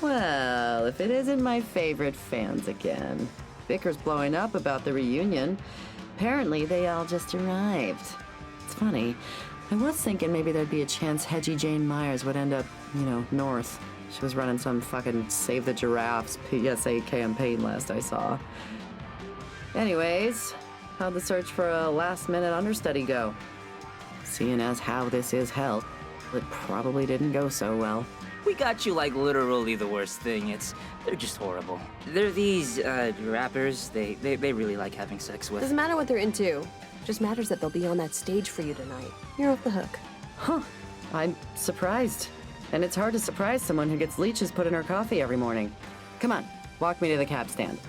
Well, if it isn't my favorite fans again. Bicker's blowing up about the reunion. Apparently, they all just arrived. It's funny. I was thinking maybe there'd be a chance Hedgie Jane Myers would end up, north. She was running some fucking Save the Giraffes PSA campaign last I saw. Anyways, how'd the search for a last-minute understudy go? Seeing as how this is hell, it probably didn't go so well. We got you like literally the worst thing. They're just horrible. They're these, rappers they really like having sex with. Doesn't matter what they're into. Just matters that they'll be on that stage for you tonight. You're off the hook. Huh. I'm surprised. And it's hard to surprise someone who gets leeches put in her coffee every morning. Come on, walk me to the cab stand.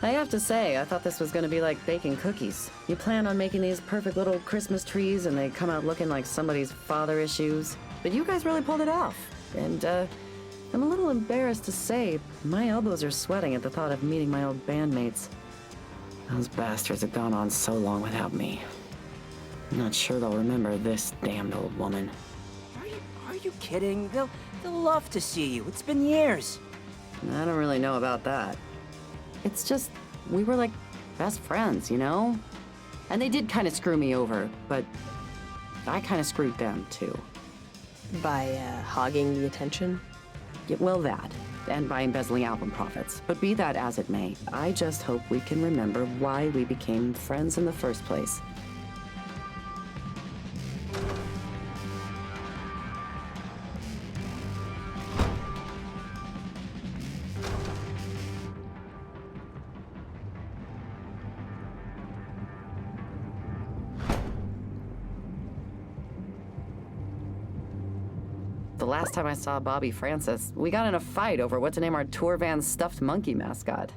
I have to say, I thought this was gonna be like baking cookies. You plan on making these perfect little Christmas trees and they come out looking like somebody's father issues. But you guys really pulled it off. And, I'm a little embarrassed to say, my elbows are sweating at the thought of meeting my old bandmates. Those bastards have gone on so long without me. I'm not sure they'll remember this damned old woman. Are you kidding? They'll love to see you. It's been years. I don't really know about that. It's just, we were like best friends, you know? And they did kind of screw me over, but I kind of screwed them too. By, hogging the attention? Yeah, well, that. And by embezzling album profits. But be that as it may, I just hope we can remember why we became friends in the first place. The last time I saw Bobby Francis, we got in a fight over what to name our tour van's stuffed monkey mascot.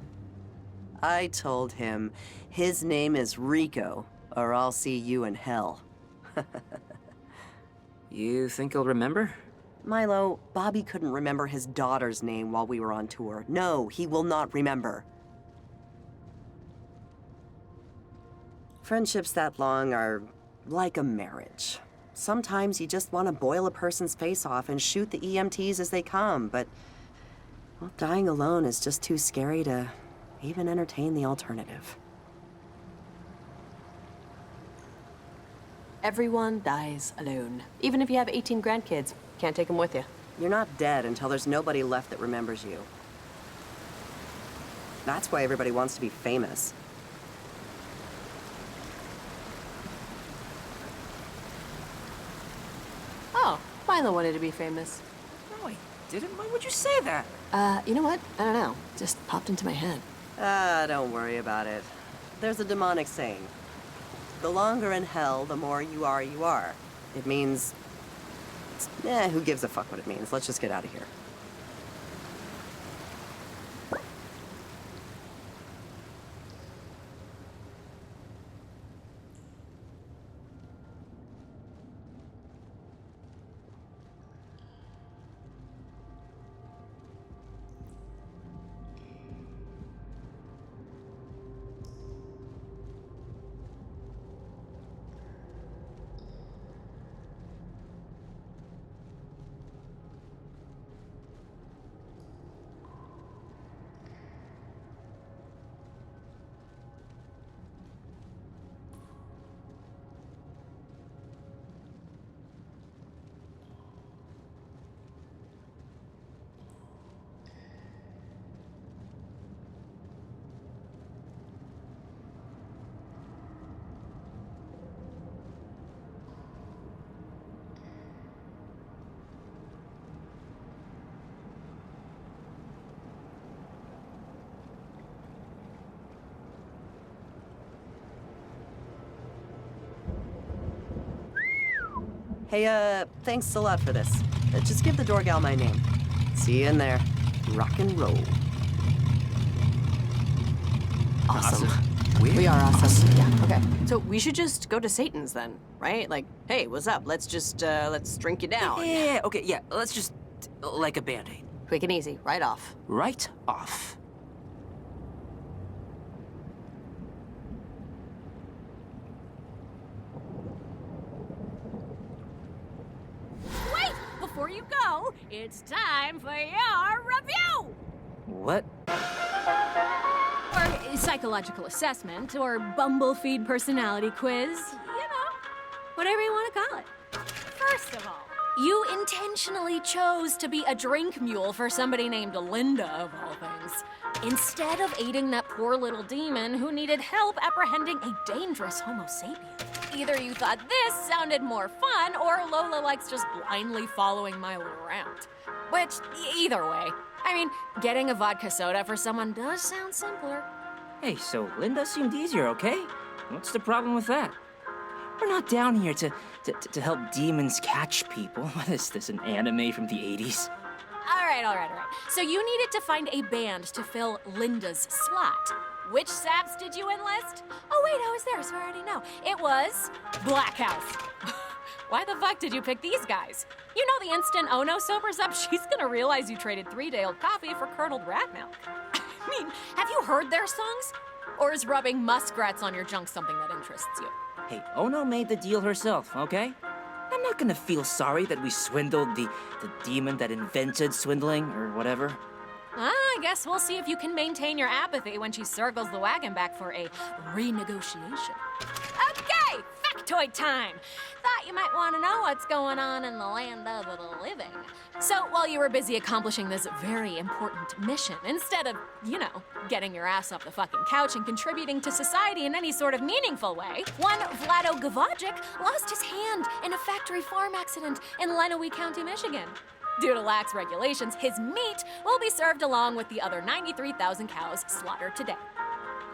I told him his name is Rico, or I'll see you in hell. You think he'll remember? Milo, Bobby couldn't remember his daughter's name while we were on tour. No, he will not remember. Friendships that long are like a marriage. Sometimes you just want to boil a person's face off and shoot the EMTs as they come, but well, dying alone is just too scary to even entertain the alternative. Everyone dies alone. Even if you have 18 grandkids, can't take them with you. You're not dead until there's nobody left that remembers you. That's why everybody wants to be famous. Oh, Milo wanted to be famous. No, I didn't. Why would you say that? You know what? I don't know. Just popped into my head. Don't worry about it. There's a demonic saying. The longer in hell, the more you are, you are. It means... who gives a fuck what it means? Let's just get out of here. Hey, thanks a lot for this. Just give the door gal my name. See you in there. Rock and roll. Awesome. We are awesome. Yeah, okay. So we should just go to Satan's then, right? Like, hey, what's up? Let's just, let's drink you down. Yeah, okay, yeah. Let's just, like a Band-Aid. Quick and easy, right off. Right off. Before before you go, it's time for your review! What? Or psychological assessment, or Bumblefeed personality quiz, you know, whatever you want to call it. First of all, you intentionally chose to be a drink mule for somebody named Linda, of all things, instead of aiding that poor little demon who needed help apprehending a dangerous Homo sapien. Either you thought this sounded more fun, or Lola likes just blindly following Milo around. Which, either way, I mean, getting a vodka soda for someone does sound simpler. Hey, so Linda seemed easier, okay? What's the problem with that? We're not down here to help demons catch people. What is this, an anime from the 80s? All right. So you needed to find a band to fill Linda's slot. Which saps did you enlist? Oh wait, I was there, so I already know. It was Black House. Why the fuck did you pick these guys? You know the instant Ono sobers up, she's gonna realize you traded 3-day-old coffee for curdled rat milk. I mean, have you heard their songs? Or is rubbing muskrats on your junk something that interests you? Hey, Ono made the deal herself, okay? I'm not gonna feel sorry that we swindled the demon that invented swindling, or whatever. I guess we'll see if you can maintain your apathy when she circles the wagon back for a renegotiation. Okay, factoid time! Thought you might want to know what's going on in the land of the living. So, while you were busy accomplishing this very important mission, instead of, you know, getting your ass off the fucking couch and contributing to society in any sort of meaningful way, one Vlado Gavajic lost his hand in a factory farm accident in Lenawee County, Michigan. Due to lax regulations, his meat will be served along with the other 93,000 cows slaughtered today.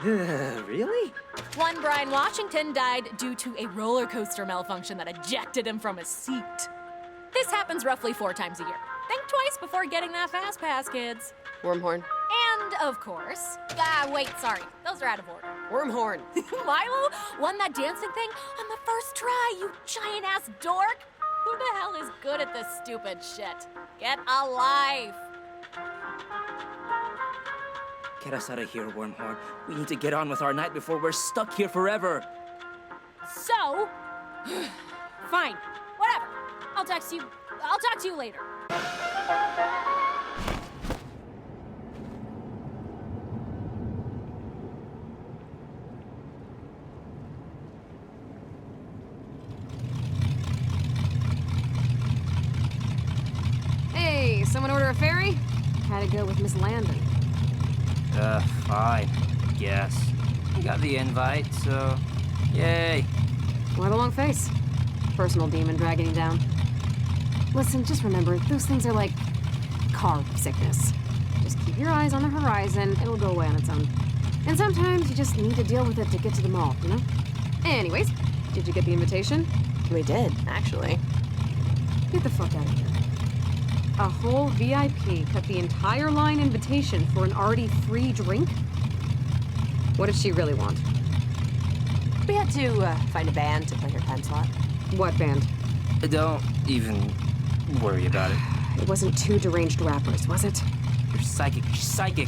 Really? One Brian Washington died due to a roller coaster malfunction that ejected him from his seat. This happens roughly 4 times a year. Think twice before getting that fast pass, kids. Wormhorn. And, of course... wait, sorry. Those are out of order. Wormhorn. Milo won that dancing thing on the first try, you giant-ass dork! Who the hell is good at this stupid shit? Get a life! Get us out of here, Wormhorn. We need to get on with our night before we're stuck here forever. So... fine. Whatever. I'll talk to you later. Hey, someone order a ferry? Had to go with Miss Landon. Fine. Guess. I got the invite, so... Yay. Why the long face? Personal demon dragging you down. Listen, just remember, those things are like car sickness. Just keep your eyes on the horizon, it'll go away on its own. And sometimes you just need to deal with it to get to the mall, you know? Anyways, did you get the invitation? We did, actually. Get the fuck out of here. A whole VIP cut the entire line invitation for an already free drink? What did she really want? We had to find a band to play her time slot. What band? Don't even worry about it. It wasn't 2 deranged rappers, was it? You're psychic. She's psychic.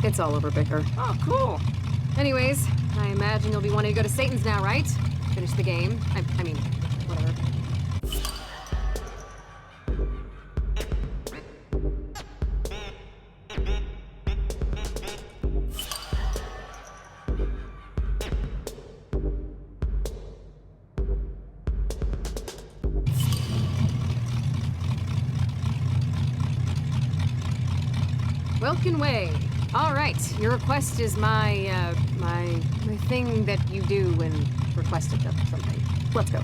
It's all over, Bicker. Oh, cool. Anyways, I imagine you'll be wanting to go to Satan's now, right? Finish the game. I mean, whatever. Welkin Way. All right, your request is my thing that you do when requested of something. Let's go.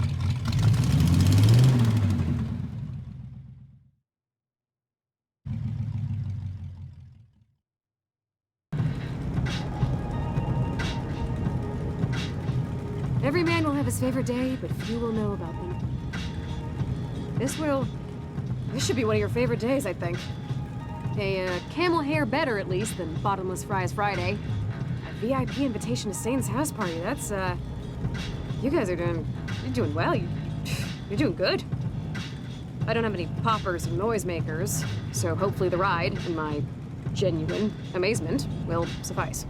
Every man will have his favorite day, but few will know about them. This should be one of your favorite days, I think. A camel hair better, at least, than Bottomless Fries Friday. A VIP invitation to Satan's house party. That's, you guys are you're doing well. You're doing good. I don't have any poppers and noisemakers, so hopefully the ride and my genuine amazement will suffice.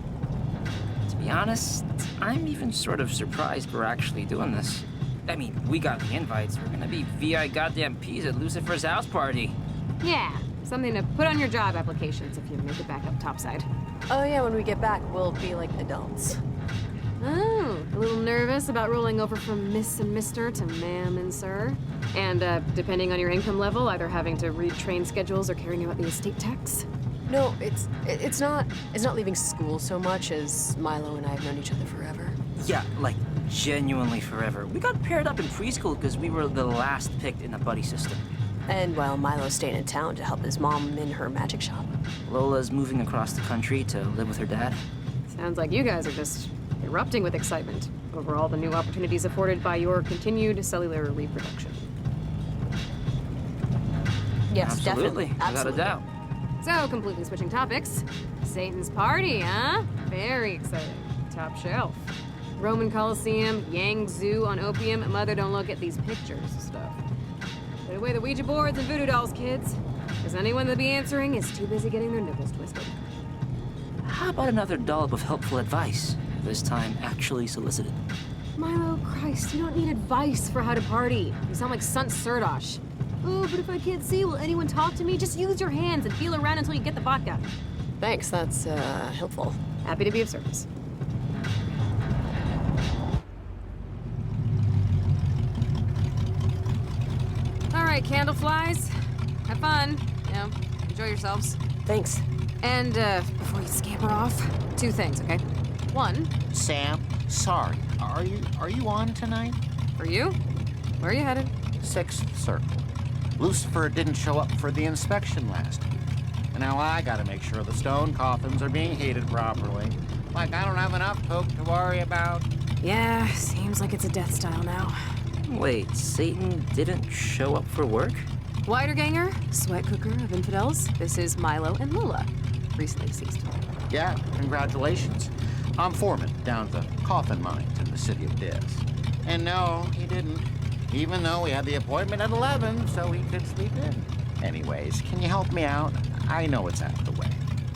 To be honest, I'm even sort of surprised we're actually doing this. I mean, we got the invites. We're gonna be VI goddamn P's at Lucifer's house party. Yeah, something to put on your job applications if you make it back up topside. Oh yeah, when we get back, we'll be like adults. Oh, a little nervous about rolling over from Miss and Mr. to Ma'am and Sir? And, depending on your income level, either having to read train schedules or caring about the estate tax? No, it's not leaving school so much as Milo and I have known each other forever. Yeah, like, genuinely forever. We got paired up in preschool because we were the last picked in the buddy system. And while Milo's staying in town to help his mom in her magic shop. Lola's moving across the country to live with her dad. Sounds like you guys are just erupting with excitement over all the new opportunities afforded by your continued cellular reproduction. Yes, Absolutely, definitely. without a doubt. So, completely switching topics. Satan's party, huh? Very exciting. Top shelf. Roman Colosseum, Yang Zoo on opium, mother don't look at these pictures stuff. Put away the Ouija boards and voodoo dolls, kids. Because anyone that'll be answering is too busy getting their nipples twisted. How about another dollop of helpful advice? This time actually solicited. Milo, Christ, you don't need advice for how to party. You sound like Sant Surdosh. Oh, but if I can't see, will anyone talk to me? Just use your hands and feel around until you get the vodka. Thanks, that's helpful. Happy to be of service. All right, candle flies. Have fun. You know, enjoy yourselves. Thanks. And before you scamper off, two things, okay? One, Sam, sorry. Are you on tonight? for you. Where are you headed? 6th Circle. Lucifer didn't show up for the inspection last week. And now I gotta make sure the stone coffins are being heated properly. Like I don't have enough poke to worry about. Yeah, seems like it's a death style now. Wait, Satan didn't show up for work? Widerganger, sweat cooker of infidels. This is Milo and Lola, recently deceased. Yeah, congratulations. I'm foreman down at the coffin mines in the city of Diz. And no, he didn't. Even though we had the appointment at 11 so he could sleep in. Anyways, can you help me out? I know it's out of the way.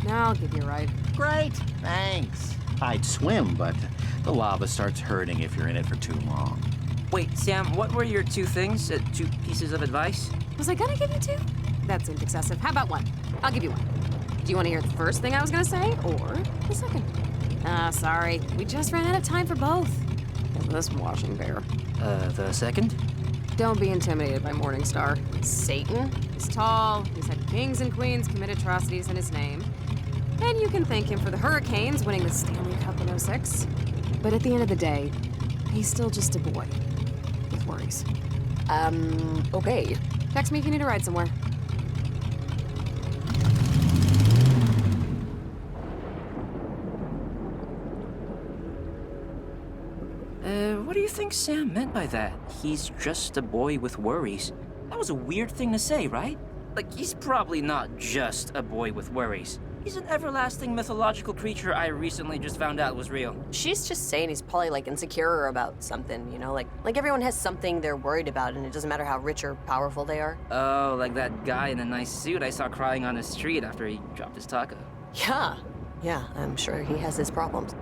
Now I'll give you a ride. Great, thanks. I'd swim, but the lava starts hurting if you're in it for too long. Wait, Sam, what were your two things? Two pieces of advice? Was I gonna give you two? That seemed excessive. How about one? I'll give you one. Do you want to hear the first thing I was gonna say, or the second? Sorry. We just ran out of time for both. This washing bear. The second? Don't be intimidated by Morningstar. Satan is tall, he's had kings and queens commit atrocities in his name. And you can thank him for the Hurricanes winning the Stanley Cup in '06. But at the end of the day, he's still just a boy with worries. Okay. Text me if you need a ride somewhere. What do you think Sam meant by that? He's just a boy with worries. That was a weird thing to say, right? Like, he's probably not just a boy with worries. He's an everlasting mythological creature I recently just found out was real. She's just saying he's probably like insecure about something, you know, like everyone has something they're worried about, and it doesn't matter how rich or powerful they are. Oh, like that guy in a nice suit I saw crying on the street after he dropped his taco. Yeah, I'm sure he has his problems.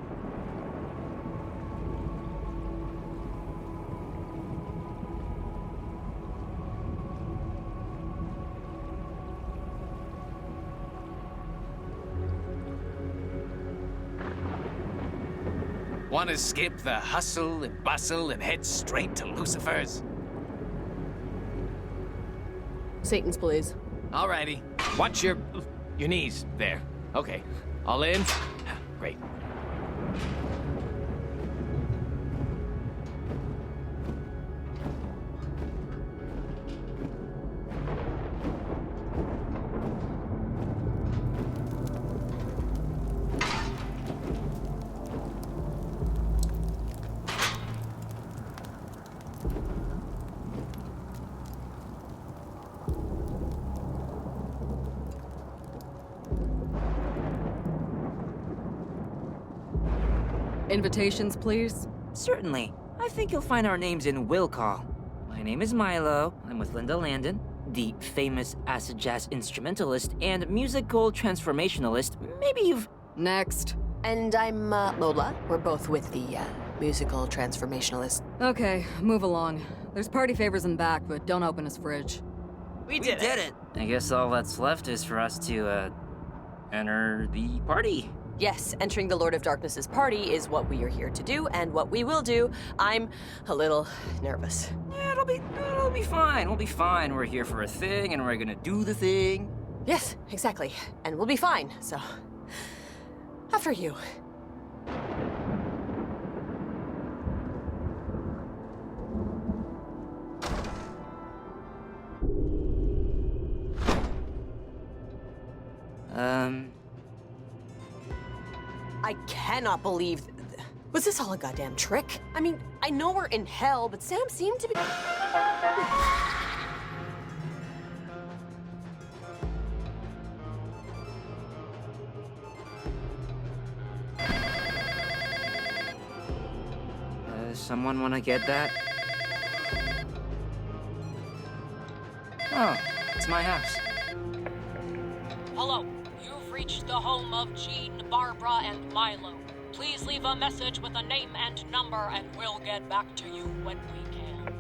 Want to skip the hustle and bustle and head straight to Lucifer's? Satan's, please. Alrighty. Watch your knees there. Okay. All in? Great. Invitations, please. Certainly. I think you'll find our names in will call. My name is Milo. I'm with Linda Landon, the famous acid jazz instrumentalist and musical transformationalist. Maybe you've... Next. And I'm Lola. We're both with the musical transformationalist. Okay, move along. There's party favors in back, but don't open his fridge. We did it! I guess all that's left is for us to, enter the party. Yes, entering the Lord of Darkness's party is what we are here to do, and what we will do. I'm a little nervous. Yeah, it'll be fine. We'll be fine. We're here for a thing, and we're gonna do the thing. Yes, exactly. And we'll be fine, so... After you. I cannot believe... Was this all a goddamn trick? I mean, I know we're in hell, but Sam seemed to be... Someone wanna get that? Oh, it's my house. Hello, you've reached the home of Jean, Barbara, and Milo. Please leave a message with a name and number, and we'll get back to you when we can.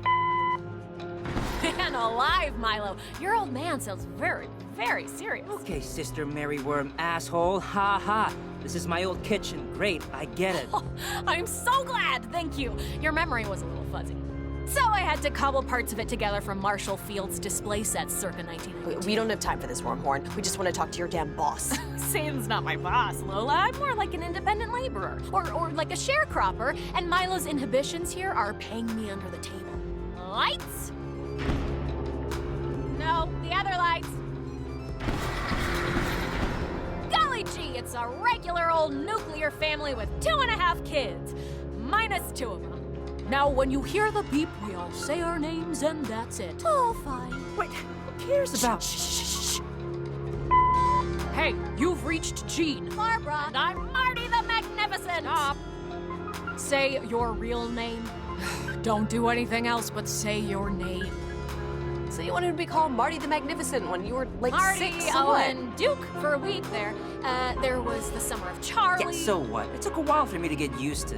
Man alive, Milo. Your old man sounds very, very serious. Okay, Sister Mary Worm, asshole. Ha ha. This is my old kitchen. Great, I get it. Oh, I'm so glad, thank you. Your memory was a little fuzzy. So I had to cobble parts of it together from Marshall Field's display sets circa 1992. We don't have time for this, Wormhorn. We just want to talk to your damn boss. Sam's not my boss, Lola. I'm more like an independent laborer. Or like a sharecropper, and Milo's inhibitions here are paying me under the table. Lights? No, the other lights. Golly gee, it's a regular old nuclear family with 2.5 kids. Minus 2 of them. Now, when you hear the beep, we all say our names, and that's it. Oh, fine. Wait, who cares about... Shh. Hey, you've reached Jean. Barbara. And I'm Marty the Magnificent. Stop. Say your real name. Don't do anything else but say your name. So you wanted to be called Marty the Magnificent when you were like Marty 6, so what? Owen Duke for a week there. There was the summer of Charlie. Yeah, so what? It took a while for me to get used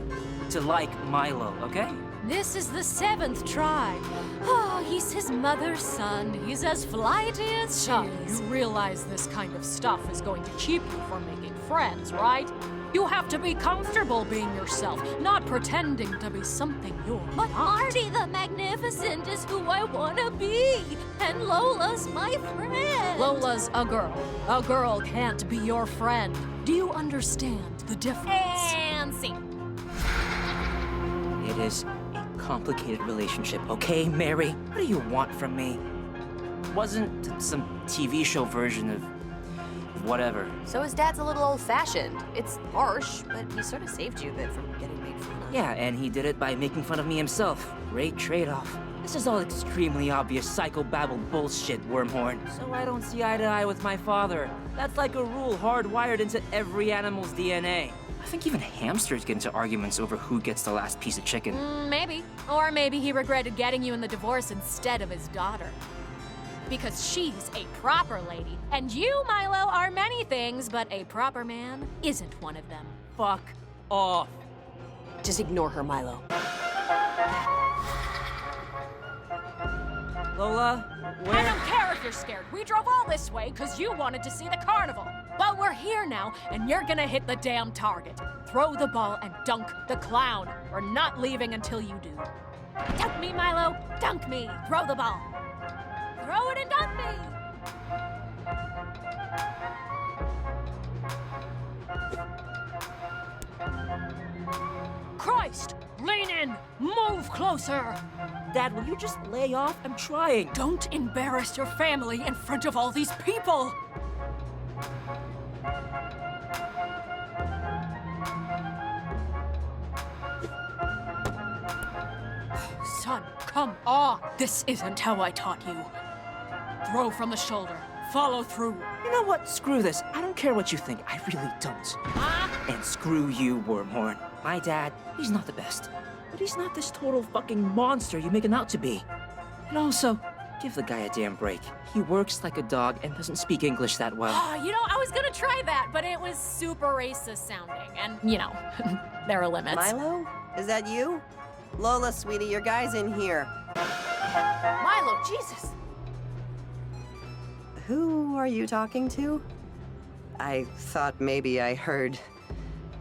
to like Milo, okay? This is the 7th try. Oh, he's his mother's son. He's as flighty as she is. You realize this kind of stuff is going to keep you from making friends, right? You have to be comfortable being yourself, not pretending to be something you're not. But Marty the Magnificent is who I want to be, and Lola's my friend. Lola's a girl. A girl can't be your friend. Do you understand the difference? And scene. It is a complicated relationship, okay, Mary? What do you want from me? It wasn't some TV show version of whatever. So his dad's a little old-fashioned. It's harsh, but he sort of saved you a bit from getting made fun of. Yeah, and he did it by making fun of me himself. Great trade-off. This is all extremely obvious psychobabble bullshit, Wormhorn. So I don't see eye to eye with my father. That's like a rule hardwired into every animal's DNA. I think even hamsters get into arguments over who gets the last piece of chicken. Maybe. Or maybe he regretted getting you in the divorce instead of his daughter. Because she's a proper lady. And you, Milo, are many things, but a proper man isn't one of them. Fuck off. Just ignore her, Milo. Lola, where? I don't care if you're scared. We drove all this way because you wanted to see the carnival. But we're here now, and you're gonna hit the damn target. Throw the ball and dunk the clown. We're not leaving until you do. Dunk me, Milo. Dunk me. Throw the ball. Throw it and dunk me. Christ! Lean in! Move closer! Dad, will you just lay off? I'm trying. Don't embarrass your family in front of all these people! Son, come on! This isn't how I taught you. Throw from the shoulder. Follow through. You know what? Screw this. I don't care what you think. I really don't. And screw you, Wormhorn. My dad, he's not the best. But he's not this total fucking monster you make him out to be. And also, give the guy a damn break. He works like a dog and doesn't speak English that well. You know, I was gonna try that, but it was super racist sounding. And, you know, there are limits. Milo, Is that you? Lola, sweetie, your guy's in here. Milo, Jesus! Who are you talking to? I thought maybe I heard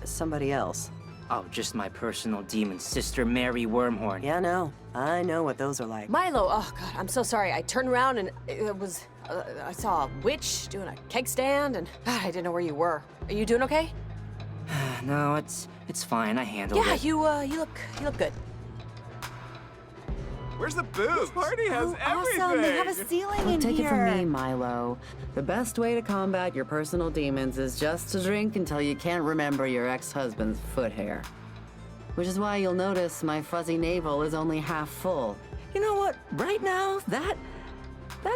somebody else. Oh, just my personal demon sister, Mary Wormhorn. Yeah, no. I know what those are like. Milo, oh God, I'm so sorry. I turned around and it was, I saw a witch doing a keg stand and God, I didn't know where you were. Are you doing okay? No, it's fine. I handled Yeah, it. you look good. Where's the booze? Party has everything. Awesome. They have a ceiling in Take here. it from me, Milo. The best way to combat your personal demons is just to drink until you can't remember your ex-husband's foot hair. Which is why you'll notice my fuzzy navel is only half full. You know what? Right now, that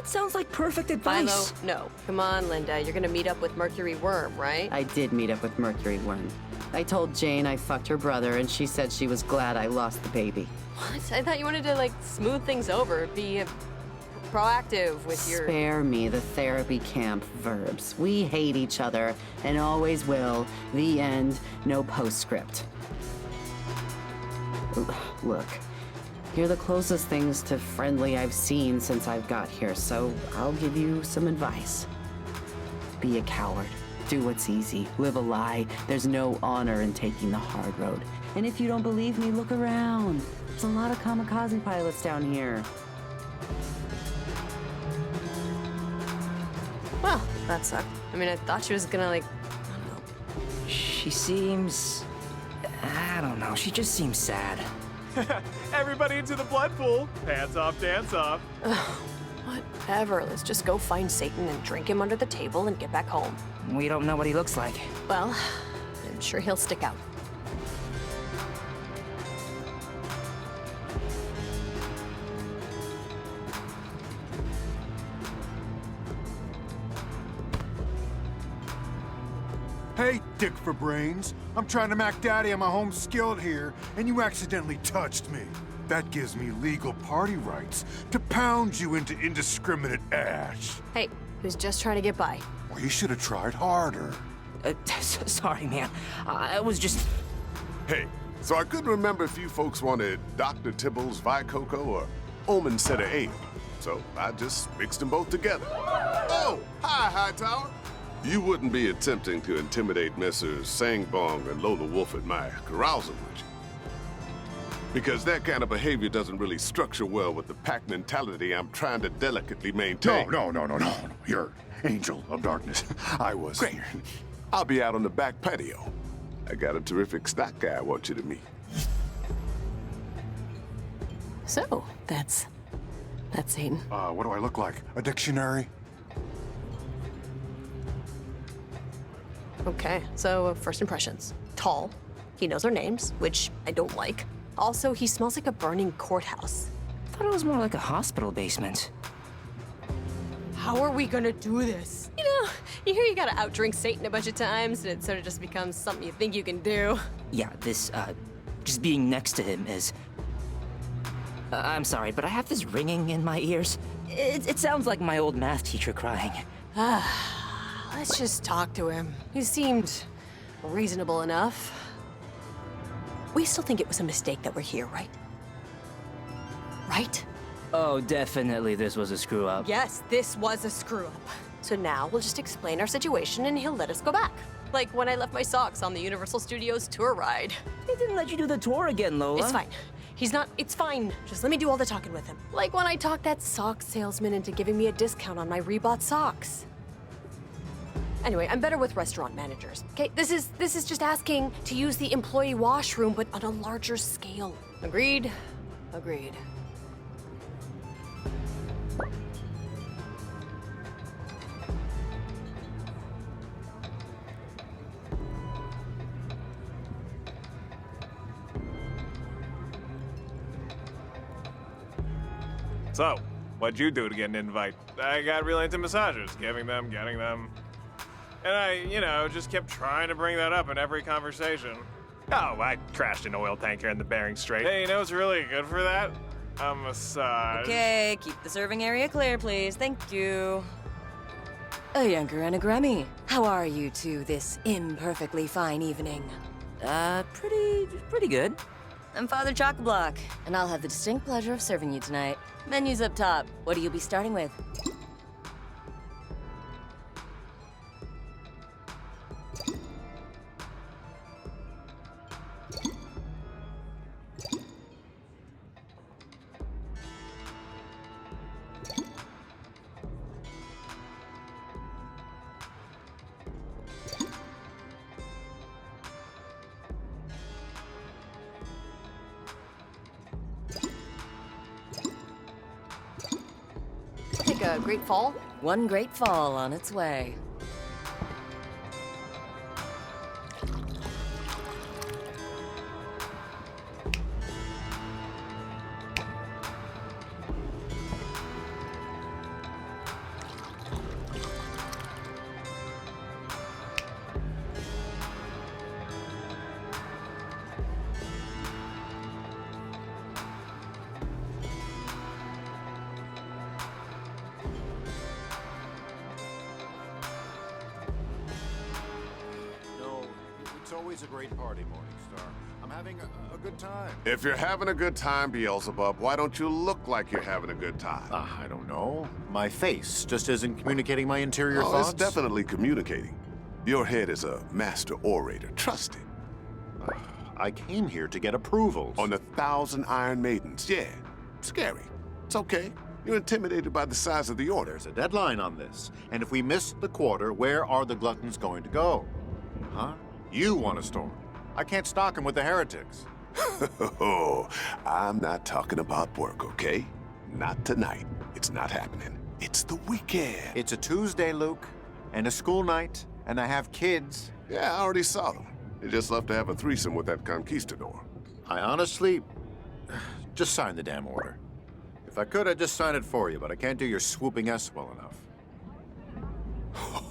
sounds like perfect advice. Milo, no. Come on, Linda. You're gonna meet up with Mercury Worm, right? I did meet up with Mercury Worm. I told Jane I fucked her brother, and she said she was glad I lost the baby. What? I thought you wanted to, like, smooth things over, be proactive with your... Spare me the therapy camp verbs. We hate each other, and always will. The end. No postscript. Look, you're the closest things to friendly I've seen since I've got here, so I'll give you some advice. Be a coward. Do what's easy. Live a lie. There's no honor in taking the hard road. And if you don't believe me, look around. There's a lot of kamikaze pilots down here. Well, that sucked. I mean, I thought she was gonna, like, I don't know. She seems... I don't know. She just seems sad. Everybody into the blood pool. Pants off, dance off. Whatever. Let's just go find Satan and drink him under the table and get back home. We don't know what he looks like. Well, I'm sure he'll stick out. Hey, Dick for Brains. I'm trying to mac daddy on my home skillet here, and you accidentally touched me. That gives me legal party rights to pound you into indiscriminate ash. Hey, he was just trying to get by. Well, you should have tried harder. Sorry, man. I was just... Hey, so I couldn't remember if you folks wanted Dr. Tibble's Vicoco or Omen Set of Ale. So I just mixed them both together. Oh, hi, Hightower. You wouldn't be attempting to intimidate Messrs. Sangbong and Lola Wolf at my carousal, would you? Because that kind of behavior doesn't really structure well with the pack mentality I'm trying to delicately maintain. No. You're Angel of Darkness. I was... Great. I'll be out on the back patio. I got a terrific stock guy I want you to meet. So, that's Satan. What do I look like? A dictionary? Okay, so first impressions. Tall. He knows our names, which I don't like. Also, he smells like a burning courthouse. Thought it was more like a hospital basement. How are we gonna do this? You know, you hear you gotta outdrink Satan a bunch of times, and it sort of just becomes something you think you can do. Yeah, this, just being next to him is... I'm sorry, but I have this ringing in my ears. It sounds like my old math teacher crying. Let's just talk to him. He seemed reasonable enough. We still think it was a mistake that we're here, right? Right? Oh, definitely this was a screw-up. Yes, this was a screw-up. So now we'll just explain our situation and he'll let us go back. Like when I left my socks on the Universal Studios tour ride. He didn't let you do the tour again, Lola. It's fine. It's fine. Just let me do all the talking with him. Like when I talked that sock salesman into giving me a discount on my Rebought socks. Anyway, I'm better with restaurant managers. Okay, this is just asking to use the employee washroom, but on a larger scale. Agreed? Agreed. So, what'd you do to get an invite? I got really into massages, giving them, getting them. And I, just kept trying to bring that up in every conversation. Oh, I crashed an oil tanker in the Bering Strait. Hey, you know what's really good for that? A massage. Okay, keep the serving area clear, please. Thank you. A younger anagram. How are you two this imperfectly fine evening? Pretty good. I'm Father Chock-a-Block, and I'll have the distinct pleasure of serving you tonight. Menu's up top. What do you be starting with? Take a great fall. One great fall on its way. It's always a great party, Morningstar. I'm having a good time. If you're having a good time, Beelzebub, why don't you look like you're having a good time? I don't know. My face just isn't communicating my interior Oh, thoughts. it's definitely communicating. Your head is a master orator. Trust it. I came here to get approvals. On 1,000 Iron Maidens. Yeah, scary. It's okay. You're intimidated by the size of the order. There's a deadline on this. And if we miss the quarter, where are the gluttons going to go? Huh? You want a storm. I can't stock them with the heretics. Oh, I'm not talking about work, okay? Not tonight. It's not happening. It's the weekend. It's a Tuesday, Luke, and a school night, and I have kids. Yeah, I already saw them. They just left to have a threesome with that conquistador. I honestly... just sign the damn order. If I could, I'd just sign it for you, but I can't do your swooping S well enough.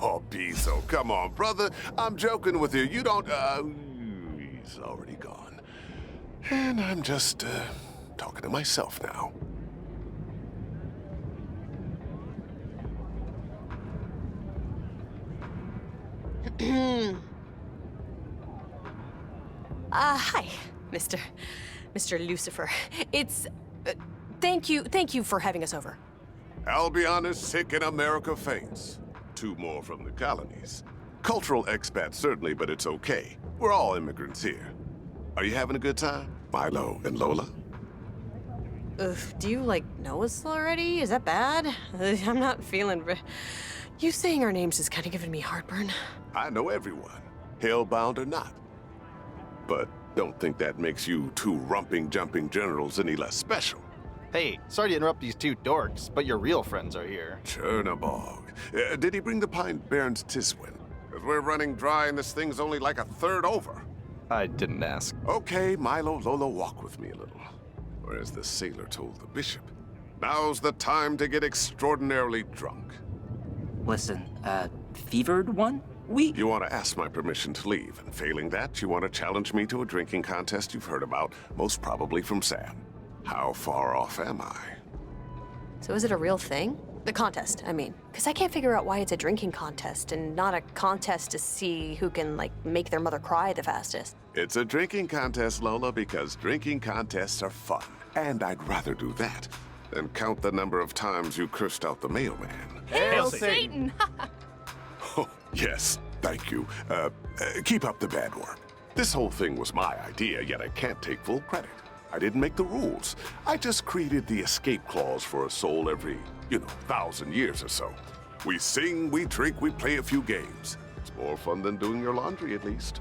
Oh, Bezo, come on, brother. I'm joking with you. You don't, he's already gone. And I'm just, talking to myself now. Hi, Mr. Lucifer. It's, thank you for having us over. Albion is sick and America faints. 2 more from the colonies. Cultural expats, certainly, but it's okay. We're all immigrants here. Are you having a good time, Milo and Lola? Do you, know us already? Is that bad? I'm not feeling... You saying our names is kind of giving me heartburn. I know everyone, hellbound or not. But don't think that makes you 2 rumping, jumping generals any less special. Hey, sorry to interrupt these 2 dorks, but your real friends are here. Chernabog. Did he bring the pint Baron's Tiswin? Because we're running dry and this thing's only like a third over. I didn't ask. Okay, Milo, Lola, walk with me a little. Or as the sailor told the bishop, now's the time to get extraordinarily drunk. Listen, fevered one? You want to ask my permission to leave, and failing that, you want to challenge me to a drinking contest you've heard about, most probably from Sam. How far off am I? So is it a real thing? The contest, I mean. Because I can't figure out why it's a drinking contest and not a contest to see who can, make their mother cry the fastest. It's a drinking contest, Lola, because drinking contests are fun. And I'd rather do that than count the number of times you cursed out the mailman. Hail Satan! Oh, yes, thank you. Keep up the bad work. This whole thing was my idea, yet I can't take full credit. I didn't make the rules. I just created the escape clause for a soul every, 1,000 years or so. We sing, we drink, we play a few games. It's more fun than doing your laundry, at least.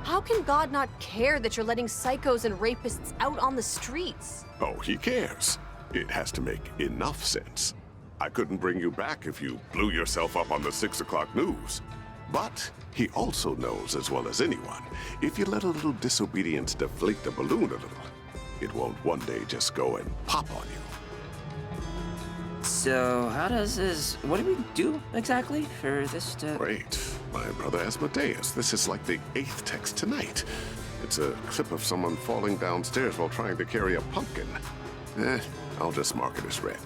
How can God not care that you're letting psychos and rapists out on the streets? Oh, he cares. It has to make enough sense. I couldn't bring you back if you blew yourself up on the 6 o'clock news. But he also knows as well as anyone, if you let a little disobedience deflate the balloon a little, it won't one day just go and pop on you. So, how does this... What do we do exactly for this to... Great. My brother Asmodeus, this is like the 8th text tonight. It's a clip of someone falling downstairs while trying to carry a pumpkin. I'll just mark it as read.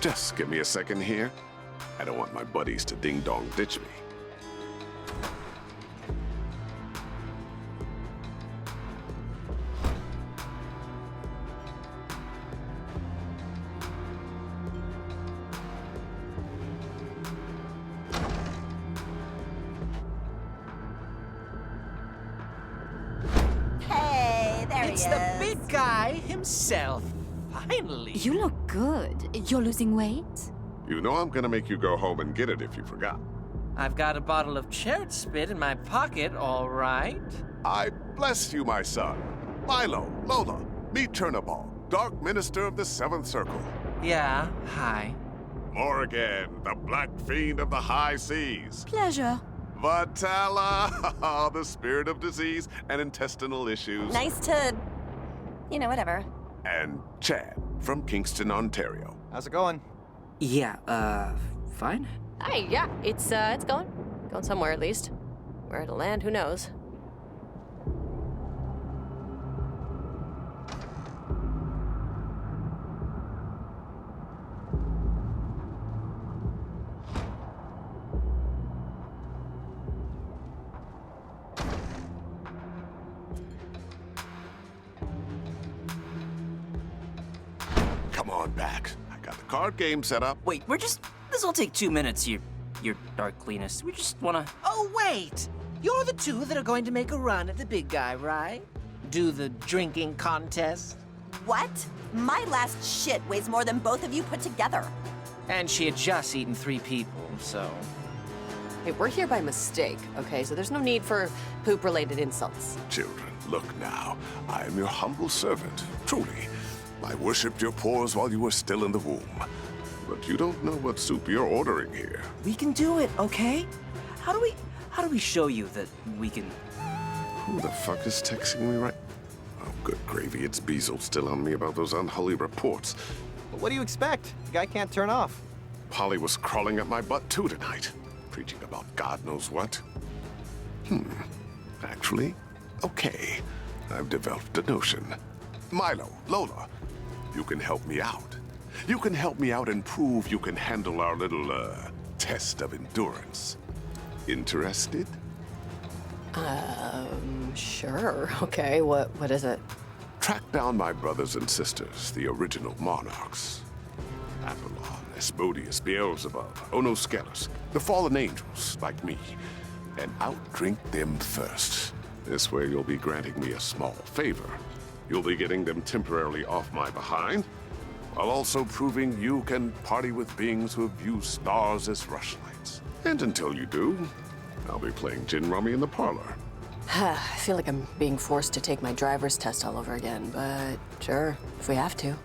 Just give me a second here. I don't want my buddies to ding-dong ditch me. Hey, there It's he the is. big guy himself. Finally. You look good. You're losing weight? You know I'm gonna make you go home and get it if you forgot. I've got a bottle of chert spit in my pocket, all right. I bless you, my son. Milo, Lola, meet Turnaball, Dark Minister of the Seventh Circle. Yeah, hi. Morrigan, the Black Fiend of the High Seas. Pleasure. Vatala, the spirit of disease and intestinal issues. Nice to... whatever. And Chad from Kingston, Ontario. How's it going? Yeah, fine. Hi, yeah, it's going. Going somewhere at least. Where it'll land, who knows? Come on back. I got the card game set up. Wait, this'll take 2 minutes, your dark cleanest. We just wanna... Oh, wait! You're the two that are going to make a run at the big guy, right? Do the drinking contest? What? My last shit weighs more than both of you put together. And she had just eaten 3 people, so... Hey, we're here by mistake, okay? So there's no need for poop-related insults. Children, look now. I am your humble servant, truly. I worshipped your pores while you were still in the womb. But you don't know what soup you're ordering here. We can do it, okay? How do we show you that we can... Who the fuck is texting me right... Oh, good gravy, it's Beazle still on me about those unholy reports. What do you expect? The guy can't turn off. Polly was crawling at my butt too tonight, preaching about God knows what. Actually, okay. I've developed a notion. Milo, Lola, you can help me out. You can help me out and prove you can handle our little, test of endurance. Interested? Sure. Okay, what is it? Track down my brothers and sisters, the original monarchs. Apollon, Asmodeus, Beelzebub, Onoskelus, the fallen angels, like me. And outdrink them first. This way you'll be granting me a small favor. You'll be getting them temporarily off my behind, while also proving you can party with beings who view stars as rushlights. And until you do, I'll be playing gin rummy in the parlor. I feel like I'm being forced to take my driver's test all over again, but sure, if we have to.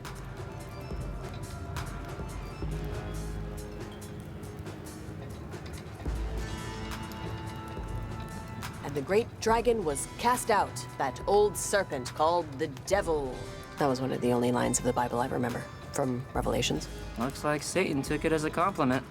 And the great dragon was cast out, that old serpent called the devil. That was one of the only lines of the Bible I remember, from Revelations. Looks like Satan took it as a compliment.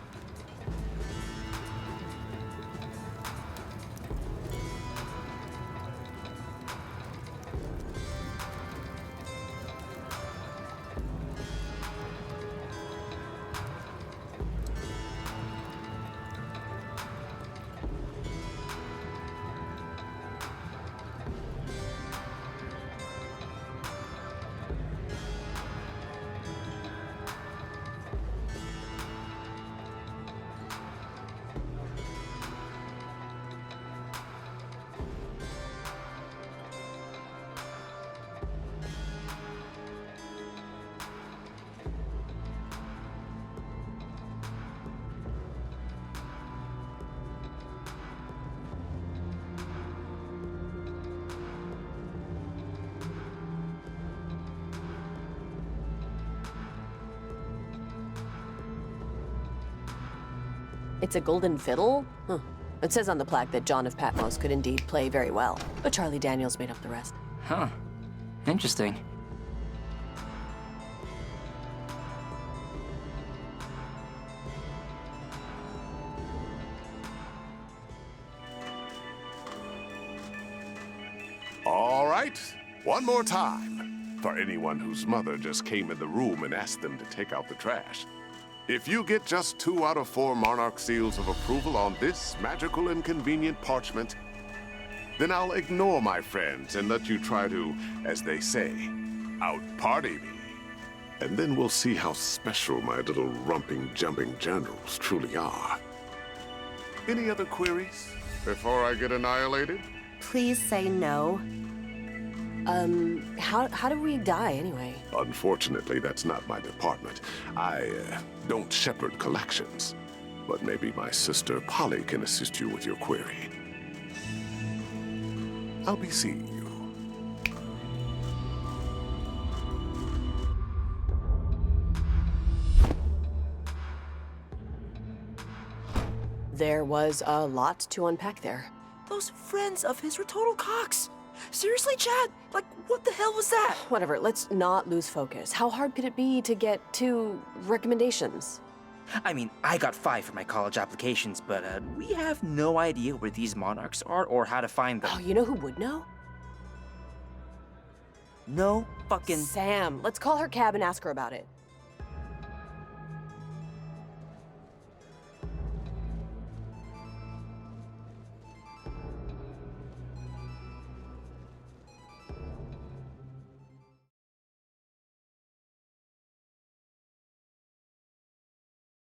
It's a golden fiddle? Huh. It says on the plaque that John of Patmos could indeed play very well, but Charlie Daniels made up the rest. Huh. Interesting. All right, one more time. For anyone whose mother just came in the room and asked them to take out the trash. If you get just 2 out of 4 Monarch seals of approval on this magical and convenient parchment, then I'll ignore my friends and let you try to, as they say, out-party me. And then we'll see how special my little rumping, jumping generals truly are. Any other queries before I get annihilated? Please say no. How do we die anyway? Unfortunately, that's not my department. I don't shepherd collections. But maybe my sister Polly can assist you with your query. I'll be seeing you. There was a lot to unpack there. Those friends of his were total cocks. Seriously, Chad? Like, what the hell was that? Whatever, let's not lose focus. How hard could it be to get 2 recommendations? I mean, I got 5 for my college applications, but we have no idea where these monarchs are or how to find them. Oh, you know who would know? No fucking... Sam. Let's call her cab and ask her about it.